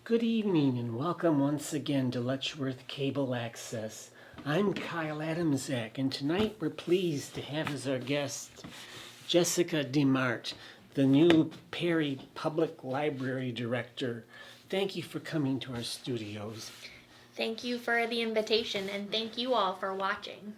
Good evening and welcome once again to Letchworth Cable Access. I'm Kyle Adamczak, and tonight we're pleased to have as our guest Jessica DeMarte, the new Perry Public Library Director. Thank you for coming to our studios. Thank you for the invitation, and thank you all for watching.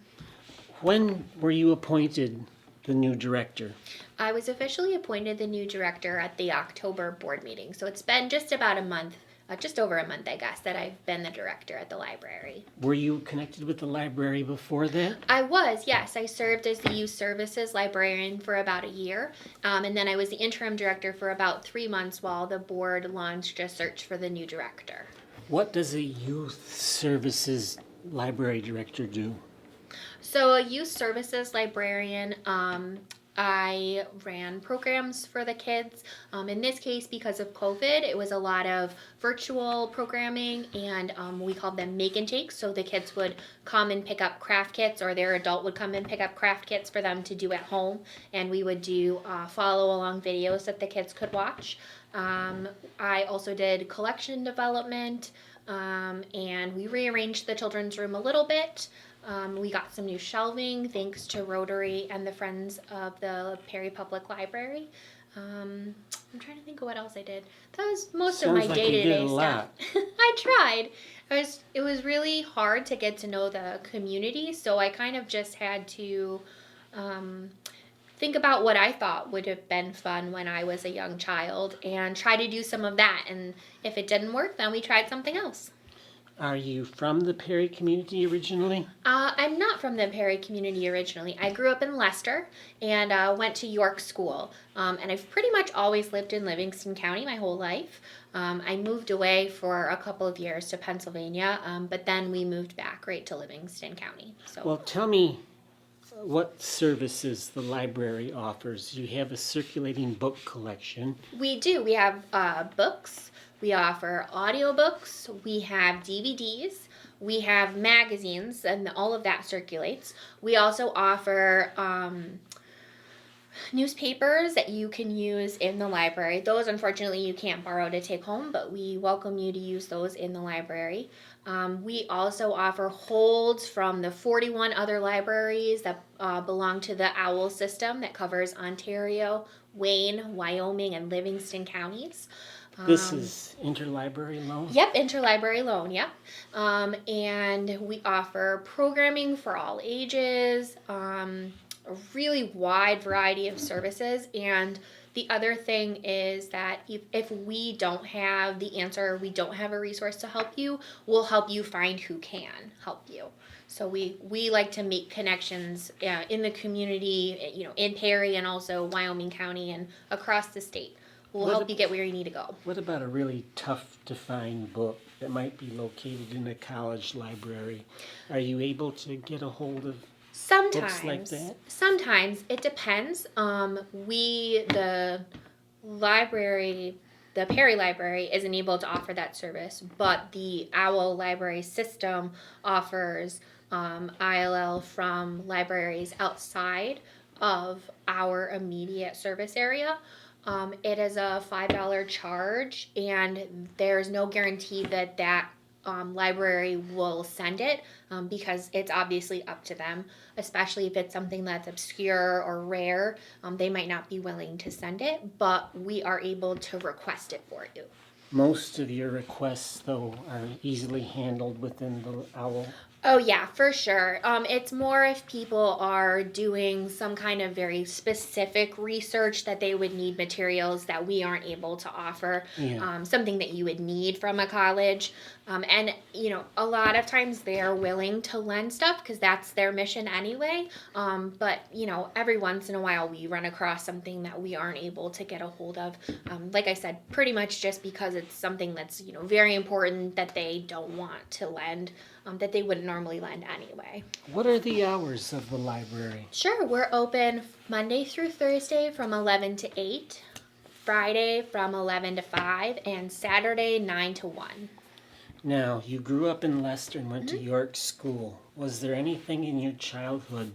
When were you appointed the new director? I was officially appointed the new director at the October board meeting, so it's been just about a month, just over a month, I guess, that I've been the director at the library. Were you connected with the library before that? I was, yes. I served as the youth services librarian for about a year, and then I was the interim director for about 3 months while the board launched a search for the new director. What does a youth services library director do? So a youth services librarian, I ran programs for the kids. In this case, because of COVID, it was a lot of virtual programming, and we called them make and takes. So the kids would come and pick up craft kits, or their adult would come and pick up craft kits for them to do at home, and we would do follow along videos that the kids could watch. I also did collection development, and we rearranged the children's room a little bit. We got some new shelving thanks to Rotary and the Friends of the Perry Public Library. I'm trying to think of what else I did. That was most of my day-to-day stuff. I tried. It was really hard to get to know the community, so I kind of just had to think about what I thought would have been fun when I was a young child and try to do some of that. And if it didn't work, then we tried something else. Are you from the Perry community originally? I'm not from the Perry community originally. I grew up in Leicester and went to York School. And I've pretty much always lived in Livingston County my whole life. I moved away for a couple of years to Pennsylvania, but then we moved back right to Livingston County. So. Well, tell me what services the library offers. You have a circulating book collection. We do. We have books. We offer audiobooks, we have DVDs, we have magazines, and all of that circulates. We also offer newspapers that you can use in the library. Those, unfortunately, you can't borrow to take home, but we welcome you to use those in the library. We also offer holds from the 41 other libraries that belong to the OWL system that covers Ontario, Wayne, Wyoming, and Livingston counties. This is Interlibrary Loan? Yep, Interlibrary Loan, yep. And we offer programming for all ages, a really wide variety of services. And the other thing is that if we don't have the answer, or we don't have a resource to help you, we'll help you find who can help you. So we like to make connections in the community, in Perry and also Wyoming County and across the state. We'll help you get where you need to go. What about a really tough to find book that might be located in a college library? Are you able to get a hold of books like that? Sometimes. It depends. The Perry Library isn't able to offer that service, but the OWL library system offers ILL from libraries outside of our immediate service area. It is a $5 charge, and there's no guarantee that library will send it because it's obviously up to them, especially if it's something that's obscure or rare. They might not be willing to send it, but we are able to request it for you. Most of your requests, though, are easily handled within the OWL. Oh, yeah, for sure. It's more if people are doing some kind of very specific research that they would need materials that we aren't able to offer, something that you would need from a college. And, a lot of times they're willing to lend stuff because that's their mission anyway. But, every once in a while we run across something that we aren't able to get a hold of. Like I said, pretty much just because it's something that's, very important that they don't want to lend. That they wouldn't normally lend anyway. What are the hours of the library? Sure, we're open Monday through Thursday from 11 to 8, Friday from 11 to 5, and Saturday 9 to 1. Now, you grew up in Leicester and went to York School. Was there anything in your childhood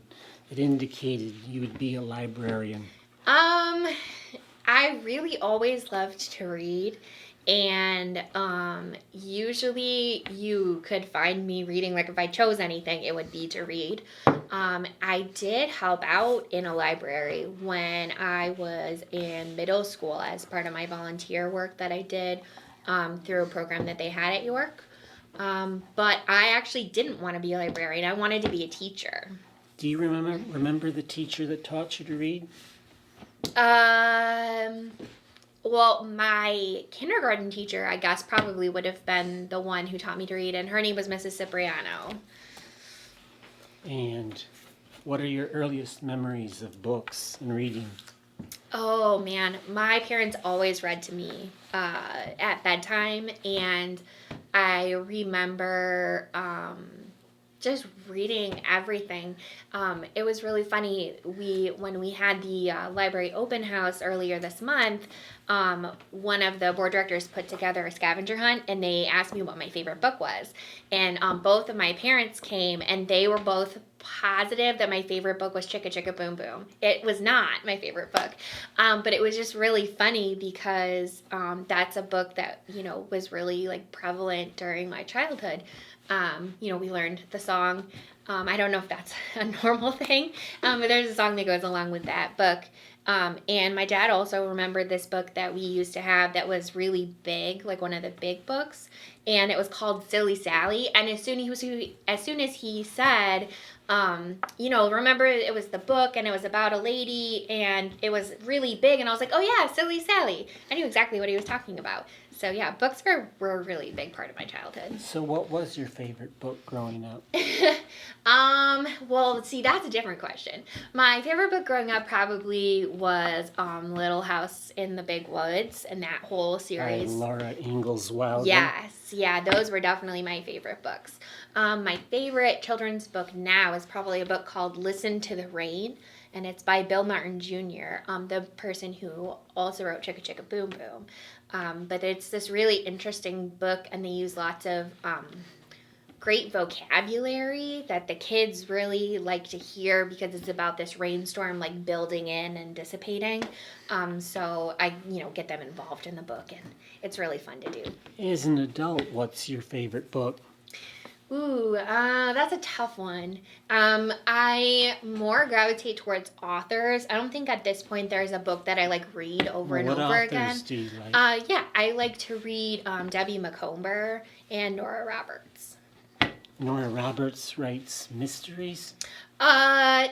that indicated you would be a librarian? I really always loved to read. And usually you could find me reading, like if I chose anything, it would be to read. I did help out in a library when I was in middle school as part of my volunteer work that I did through a program that they had at York. But I actually didn't want to be a librarian. I wanted to be a teacher. Do you remember the teacher that taught you to read? Well, my kindergarten teacher, I guess, probably would have been the one who taught me to read, and her name was Mrs. Cipriano. And what are your earliest memories of books and reading? Oh, man. My parents always read to me at bedtime, and I remember just reading everything. It was really funny. When we had the library open house earlier this month, one of the board directors put together a scavenger hunt, and they asked me what my favorite book was. And both of my parents came, and they were both positive that my favorite book was Chicka Chicka Boom Boom. It was not my favorite book, but it was just really funny because that's a book that was really like prevalent during my childhood. We learned the song. I don't know if that's a normal thing, but there's a song that goes along with that book. And my dad also remembered this book that we used to have that was really big, like one of the big books, and it was called Silly Sally. And as soon as he said, remember it was the book and it was about a lady and it was really big, and I was like, oh yeah, Silly Sally. I knew exactly what he was talking about. So yeah, books were a really big part of my childhood. So what was your favorite book growing up? Well, see, that's a different question. My favorite book growing up probably was Little House in the Big Woods, and that whole series. By Laura Ingalls Wilder. Yes, yeah, those were definitely my favorite books. My favorite children's book now is probably a book called Listen to the Rain, and it's by Bill Martin Jr., the person who also wrote Chicka Chicka Boom Boom. But it's this really interesting book, and they use lots of great vocabulary that the kids really like to hear because it's about this rainstorm like building in and dissipating. So I, get them involved in the book, and it's really fun to do. As an adult, what's your favorite book? Ooh, that's a tough one. I more gravitate towards authors. I don't think at this point there's a book that I read over and over again. What authors do you like? Yeah, I like to read Debbie Mccomber and Nora Roberts. Nora Roberts writes mysteries? Do I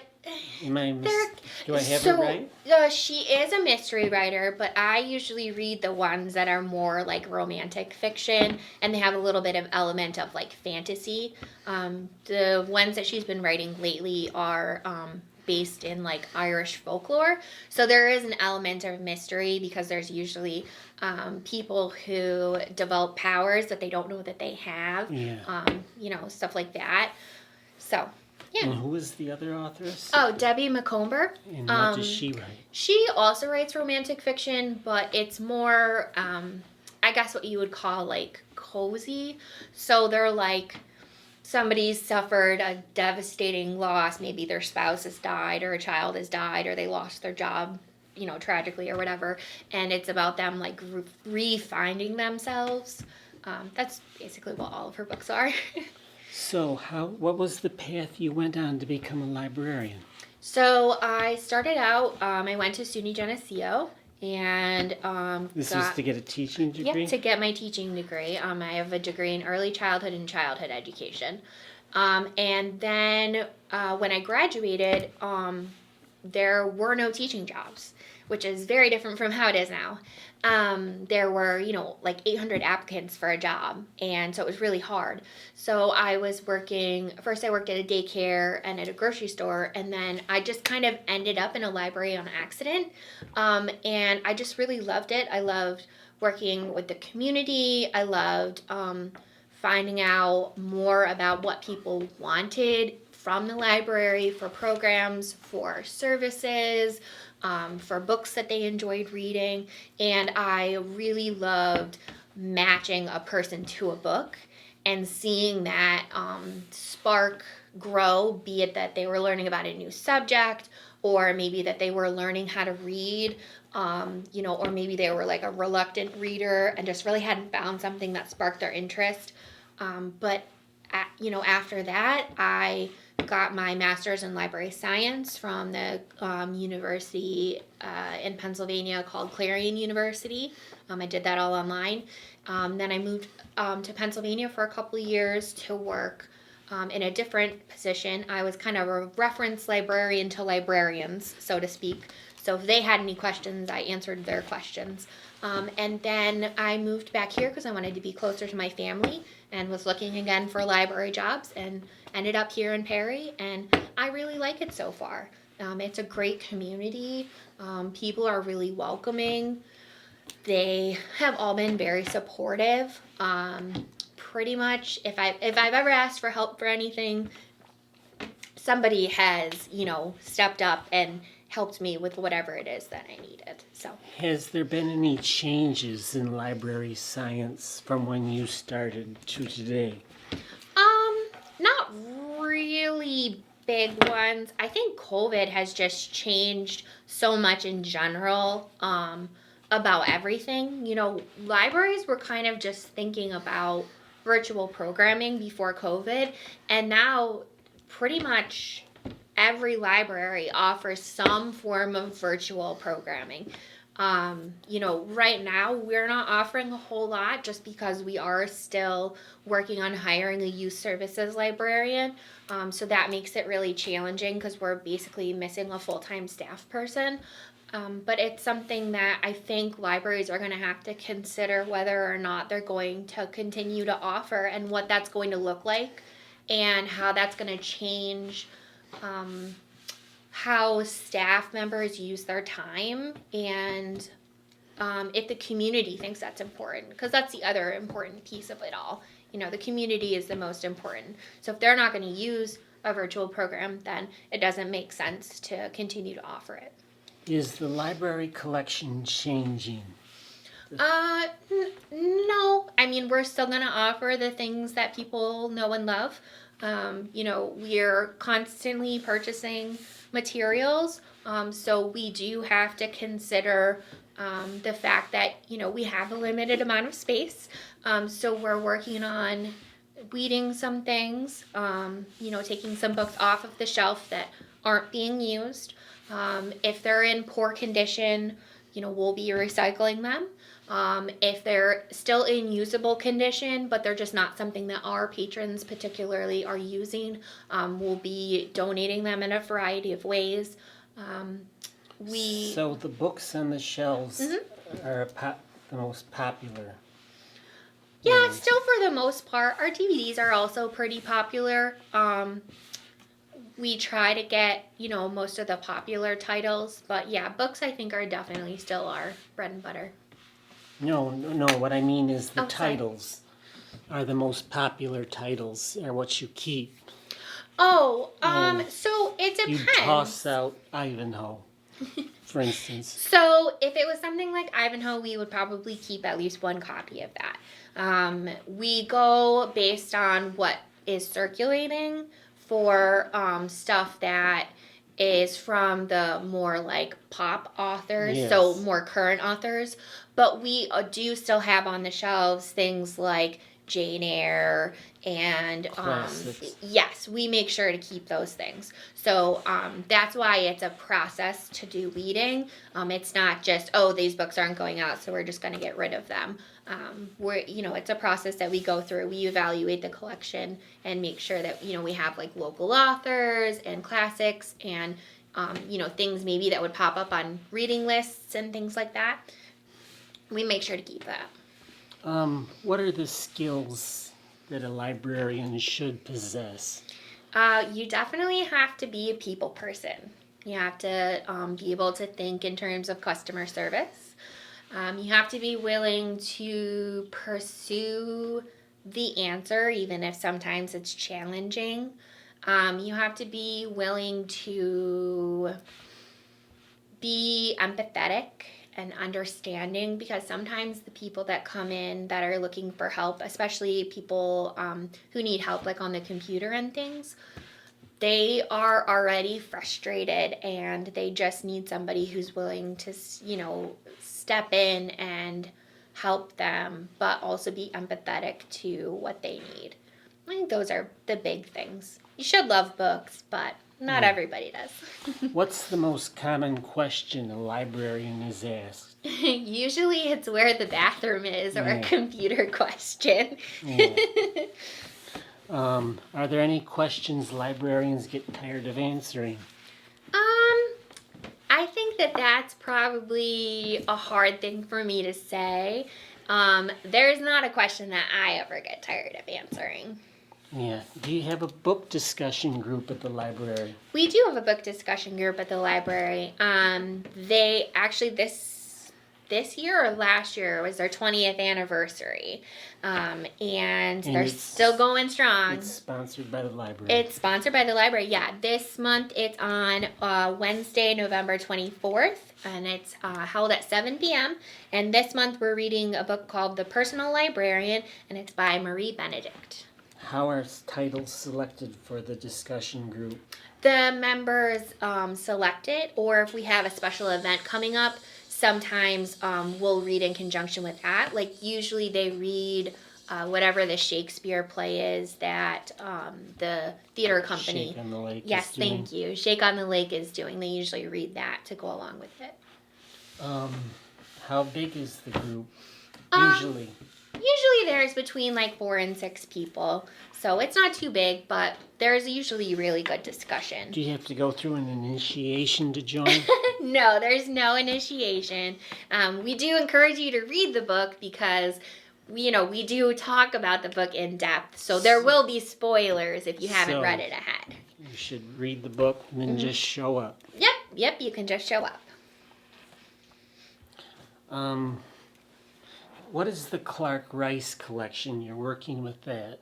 have it right? She is a mystery writer, but I usually read the ones that are more like romantic fiction, and they have a little bit of element of fantasy. The ones that she's been writing lately are based in Irish folklore, so there is an element of mystery because there's usually people who develop powers that they don't know that they have. Yeah. Stuff like that. So. Yeah. And who is the other authoress? Oh, Debbie Mccomber. And what does she write? She also writes romantic fiction, but it's more, I guess what you would call cozy. So they're somebody's suffered a devastating loss. Maybe their spouse has died, or a child has died, or they lost their job, tragically or whatever. And it's about them re-finding themselves. That's basically what all of her books are. So what was the path you went on to become a librarian? So I started out, I went to SUNY Geneseo, and This was to get a teaching degree? Yeah, to get my teaching degree. I have a degree in early childhood and childhood education. And then when I graduated, there were no teaching jobs, which is very different from how it is now. There were, 800 applicants for a job, and so it was really hard. So I was first I worked at a daycare and at a grocery store, and then I just kind of ended up in a library on accident, and I just really loved it. I loved working with the community. I loved finding out more about what people wanted from the library for programs, for services, for books that they enjoyed reading, and I really loved matching a person to a book and seeing that spark grow, be it that they were learning about a new subject, or maybe that they were learning how to read, or maybe they were like a reluctant reader and just really hadn't found something that sparked their interest. But after that, I got my master's in library science from the university in Pennsylvania called Clarion University. I did that all online. Then I moved to Pennsylvania for a couple of years to work in a different position. I was kind of a reference librarian to librarians, so to speak. So if they had any questions, I answered their questions. And then I moved back here because I wanted to be closer to my family and was looking again for library jobs and ended up here in Perry. And I really like it so far. It's a great community. People are really welcoming. They have all been very supportive. Pretty much, if I've ever asked for help for anything, somebody has, stepped up and helped me with whatever it is that I needed. So, Has there been any changes in library science from when you started to today? Not really big ones. I think COVID has just changed so much in general, about everything. Libraries were kind of just thinking about virtual programming before COVID, and now pretty much every library offers some form of virtual programming. Right now we're not offering a whole lot just because we are still working on hiring a youth services librarian. So that makes it really challenging because we're basically missing a full-time staff person. But it's something that I think libraries are going to have to consider whether or not they're going to continue to offer and what that's going to look like and how that's going to change how staff members use their time and if the community thinks that's important, because that's the other important piece of it all. The community is the most important. So if they're not going to use a virtual program, then it doesn't make sense to continue to offer it. Is the library collection changing? No. I mean, we're still going to offer the things that people know and love. We're constantly purchasing materials. So we do have to consider the fact that, we have a limited amount of space. So we're working on weeding some things, taking some books off of the shelf that aren't being used. If they're in poor condition, we'll be recycling them. If they're still in usable condition, but they're just not something that our patrons particularly are using, we'll be donating them in a variety of ways. So the books on the shelves are the most popular. Yeah, still for the most part. Our DVDs are also pretty popular. We try to get, most of the popular titles, but yeah, books I think are definitely still our bread and butter. No, what I mean is the Oh, sorry. titles are the most popular titles are what you keep. Oh, so it depends. You toss out Ivanhoe, for instance. So if it was something like Ivanhoe, we would probably keep at least one copy of that. We go based on what is circulating for stuff that is from the more like pop authors, Yes. so more current authors. But we do still have on the shelves things like Jane Eyre and Classics. yes, we make sure to keep those things. So that's why it's a process to do weeding. It's not just, these books aren't going out, so we're just going to get rid of them. It's a process that we go through. We evaluate the collection and make sure that, we have like local authors and classics and, things maybe that would pop up on reading lists and things like that. We make sure to keep that. What are the skills that a librarian should possess? You definitely have to be a people person. You have to be able to think in terms of customer service. You have to be willing to pursue the answer, even if sometimes it's challenging. You have to be willing to be empathetic and understanding, because sometimes the people that come in that are looking for help, especially people who need help like on the computer and things, they are already frustrated and they just need somebody who's willing to, step in and help them, but also be empathetic to what they need. I think those are the big things. You should love books, but not everybody does. What's the most common question a librarian is asked? Usually it's where the bathroom is or a computer question. Yeah. Are there any questions librarians get tired of answering? I think that that's probably a hard thing for me to say. There's not a question that I ever get tired of answering. Yeah. Do you have a book discussion group at the library? We do have a book discussion group at the library. They actually this year or last year was their 20th anniversary. And they're still going strong. It's sponsored by the library. It's sponsored by the library, yeah. This month it's on Wednesday, November 24th, and it's held at 7 p.m. And this month we're reading a book called The Personal Librarian, and it's by Marie Benedict. How are titles selected for the discussion group? The members select it, or if we have a special event coming up, sometimes we'll read in conjunction with that. Like usually they read whatever the Shakespeare play is that the theater company. Shake on the Lake. Yes, thank you. Shake on the Lake is doing. They usually read that to go along with it. How big is the group? Usually. Usually there's between like 4 and 6 people. So it's not too big, but there's usually really good discussion. Do you have to go through an initiation to join? No, there's no initiation. We do encourage you to read the book because, we do talk about the book in depth. So there will be spoilers if you haven't read it ahead. You should read the book and then just show up. Yep, you can just show up. What is the Clark Rice collection? You're working with that.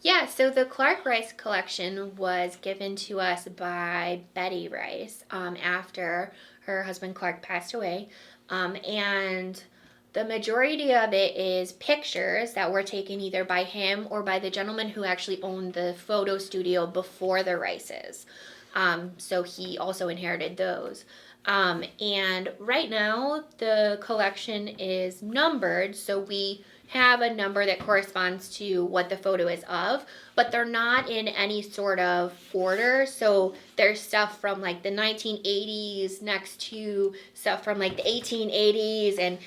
Yeah, so the Clark Rice collection was given to us by Betty Rice after her husband Clark passed away. And the majority of it is pictures that were taken either by him or by the gentleman who actually owned the photo studio before the Rices. So he also inherited those. And right now the collection is numbered, so we have a number that corresponds to what the photo is of, but they're not in any sort of order. So there's stuff from like the 1980s next to stuff from like the 1880s, and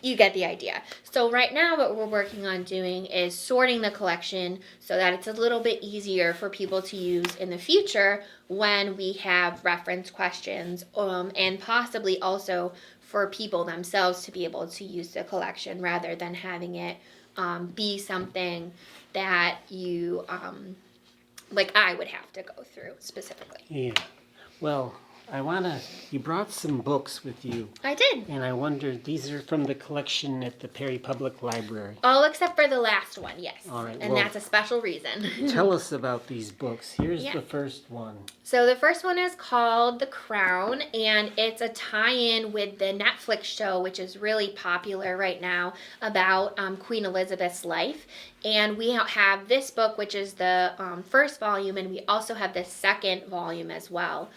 you get the idea. So right now what we're working on doing is sorting the collection so that it's a little bit easier for people to use in the future when we have reference questions, and possibly also for people themselves to be able to use the collection rather than having it be something that you, like I would have to go through specifically. Yeah. Well, you brought some books with you. I did. And I wondered, these are from the collection at the Perry Public Library. All except for the last one, yes. All right. And that's a special reason. Tell us about these books. Here's the first one. So the first one is called The Crown, and it's a tie-in with the Netflix show, which is really popular right now, about Queen Elizabeth's life. And we have this book, which is the first volume, and we also have the second volume as well.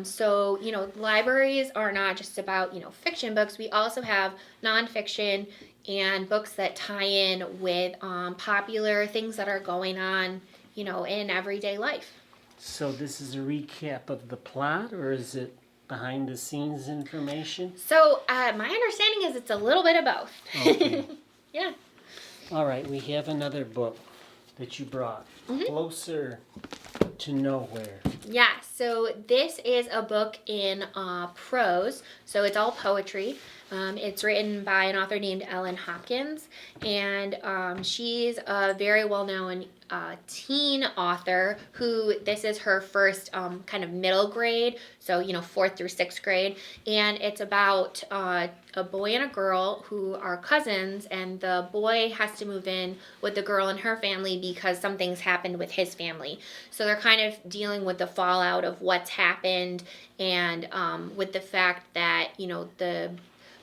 So, libraries are not just about, fiction books. We also have nonfiction and books that tie in with popular things that are going on, in everyday life. So this is a recap of the plot, or is it behind the scenes information? So my understanding is it's a little bit of both. Okay. Yeah. All right, we have another book that you brought, Closer to Nowhere. Yeah, so this is a book in prose, so it's all poetry. It's written by an author named Ellen Hopkins, and she's a very well-known teen author who this is her first kind of middle grade, so 4th through 6th grade, and it's about a boy and a girl who are cousins, and the boy has to move in with the girl and her family because something's happened with his family. So they're kind of dealing with the fallout of what's happened, and with the fact that the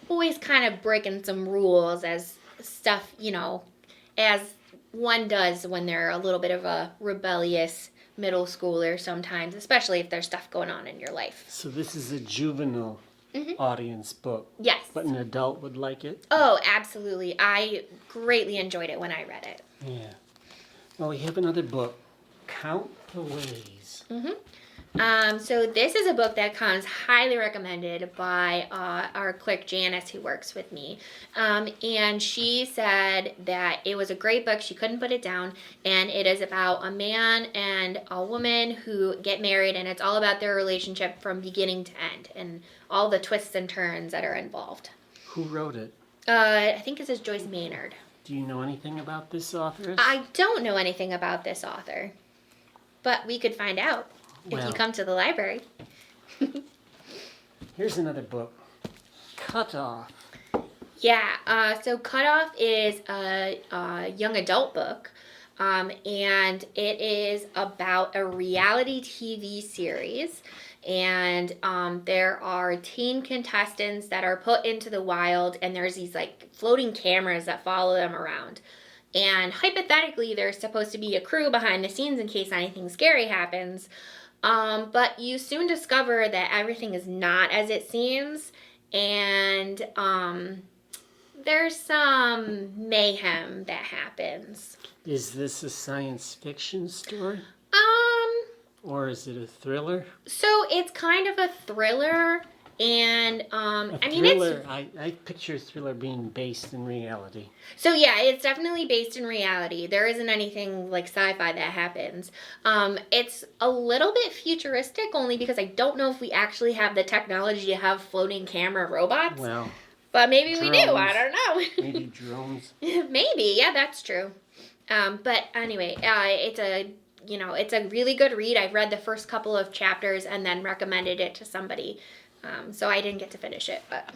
boy's kind of breaking some rules as stuff, as one does when they're a little bit of a rebellious middle schooler sometimes, especially if there's stuff going on in your life. So this is a juvenile audience book. Yes. But an adult would like it? Oh, absolutely. I greatly enjoyed it when I read it. Yeah. Well, we have another book, Count the Ways. So this is a book that comes highly recommended by our clerk Janice, who works with me. And she said that it was a great book. She couldn't put it down. And it is about a man and a woman who get married, and it's all about their relationship from beginning to end and all the twists and turns that are involved. Who wrote it? I think this is Joyce Maynard. Do you know anything about this author? I don't know anything about this author, but we could find out if you come to the library. Here's another book, Cut Off. Yeah, so Cut Off is a young adult book, and it is about a reality TV series. And there are teen contestants that are put into the wild, and there's these like floating cameras that follow them around. And hypothetically, there's supposed to be a crew behind the scenes in case anything scary happens. But you soon discover that everything is not as it seems, and there's some mayhem that happens. Is this a science fiction story? Or is it a thriller? So it's kind of a thriller, and I picture a thriller being based in reality. So yeah, it's definitely based in reality. There isn't anything like sci-fi that happens. It's a little bit futuristic, only because I don't know if we actually have the technology to have floating camera robots. Well, but maybe drones, we do. I don't know. Maybe drones. Maybe, yeah, that's true. But anyway, it's a really good read. I've read the first couple of chapters and then recommended it to somebody. So I didn't get to finish it, but.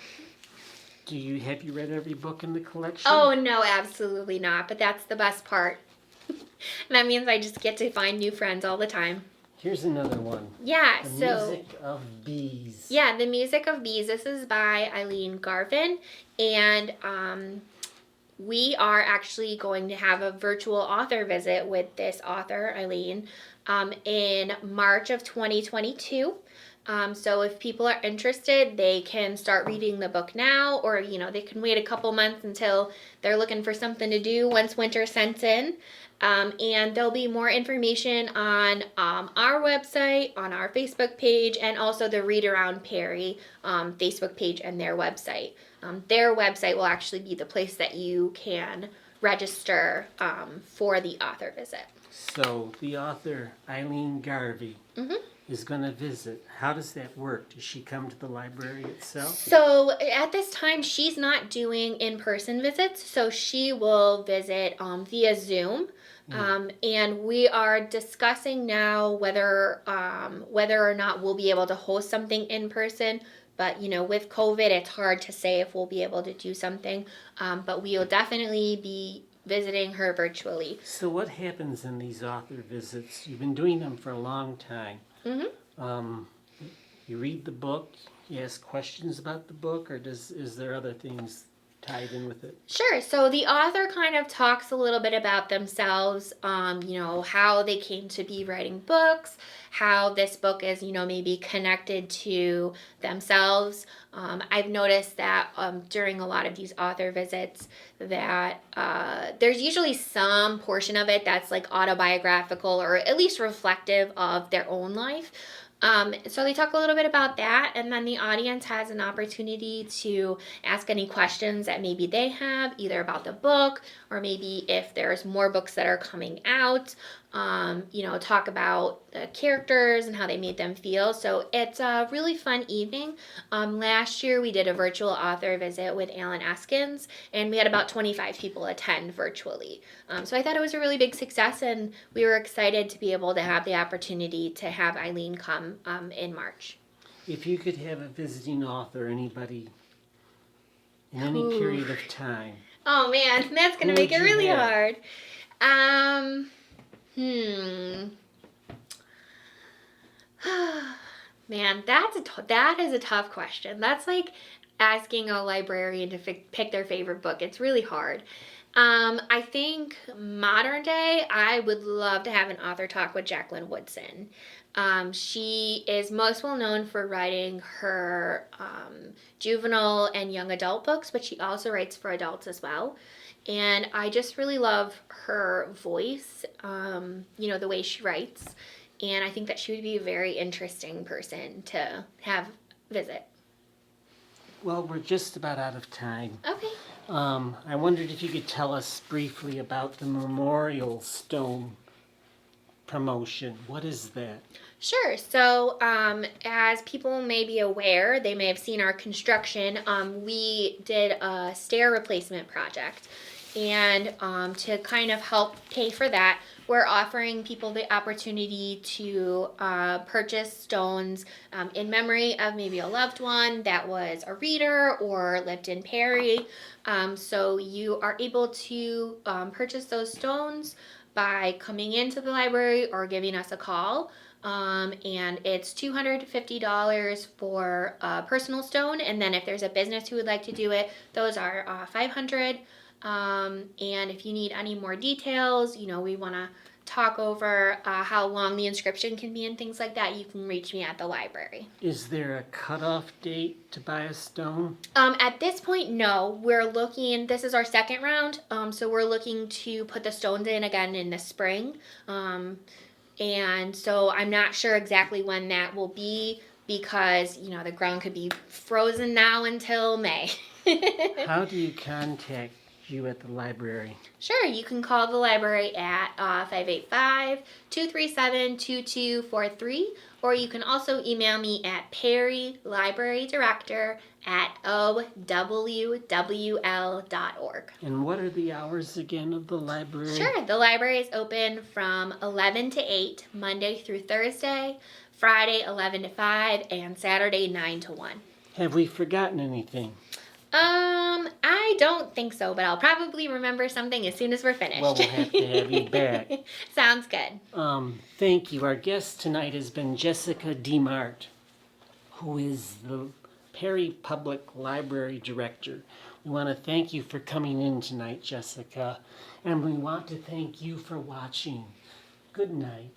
Have you read every book in the collection? Oh, no, absolutely not. But that's the best part. That means I just get to find new friends all the time. Here's another one. Yeah, The so. Music of Bees. Yeah, The Music of Bees. This is by Eileen Garvin. And we are actually going to have a virtual author visit with this author, Eileen, in March of 2022. So if people are interested, they can start reading the book now, or, they can wait a couple months until they're looking for something to do once winter sets in. And there'll be more information on our website, on our Facebook page, and also the Read Around Perry Facebook page and their website. Their website will actually be the place that you can register for the author visit. So the author, Eileen Garvey, is going to visit. How does that work? Does she come to the library itself? So at this time, she's not doing in-person visits, so she will visit via Zoom. And we are discussing now whether or not we'll be able to host something in person. But, with COVID, it's hard to say if we'll be able to do something. But we will definitely be visiting her virtually. So what happens in these author visits? You've been doing them for a long time. You read the book, you ask questions about the book, or is there other things tied in with it? Sure. So the author kind of talks a little bit about themselves, how they came to be writing books, how this book is, maybe connected to themselves. I've noticed that during a lot of these author visits that there's usually some portion of it that's like autobiographical or at least reflective of their own life. So they talk a little bit about that, and then the audience has an opportunity to ask any questions that maybe they have, either about the book or maybe if there's more books that are coming out, talk about the characters and how they made them feel. So it's a really fun evening. Last year we did a virtual author visit with Alan Eskins, and we had about 25 people attend virtually. So I thought it was a really big success, and we were excited to be able to have the opportunity to have Eileen come in March. If you could have a visiting author, anybody, in any period of time. Oh man, that's going to make it really hard. Man, that is a tough question. That's like asking a librarian to pick their favorite book. It's really hard. I think modern day, I would love to have an author talk with Jacqueline Woodson. She is most well known for writing her juvenile and young adult books, but she also writes for adults as well. And I just really love her voice, the way she writes. And I think that she would be a very interesting person to have visit. Well, we're just about out of time. Okay. I wondered if you could tell us briefly about the Memorial Stone promotion. What is that? Sure. So, as people may be aware, they may have seen our construction. We did a stair replacement project. And to kind of help pay for that, we're offering people the opportunity to purchase stones in memory of maybe a loved one that was a reader or lived in Perry. So you are able to purchase those stones by coming into the library or giving us a call. And it's $250 for a personal stone. And then if there's a business who would like to do it, those are $500. And if you need any more details, we want to talk over how long the inscription can be and things like that, you can reach me at the library. Is there a cutoff date to buy a stone? At this point, no. We're looking, this is our second round, so we're looking to put the stones in again in the spring. And so I'm not sure exactly when that will be because, the ground could be frozen now until May. How do you contact you at the library? Sure, you can call the library at 585-237-2243, or you can also email me at perrylibrarydirector@owwl.org. And what are the hours again of the library? Sure, the library is open from 11 to 8, Monday through Thursday, Friday 11 to 5, and Saturday 9 to 1. Have we forgotten anything? I don't think so, but I'll probably remember something as soon as we're finished. Well, we'll have to have you back. Sounds good. Thank you. Our guest tonight has been Jessica DeMarte, who is the Perry Public Library Director. We want to thank you for coming in tonight, Jessica, and we want to thank you for watching. Good night.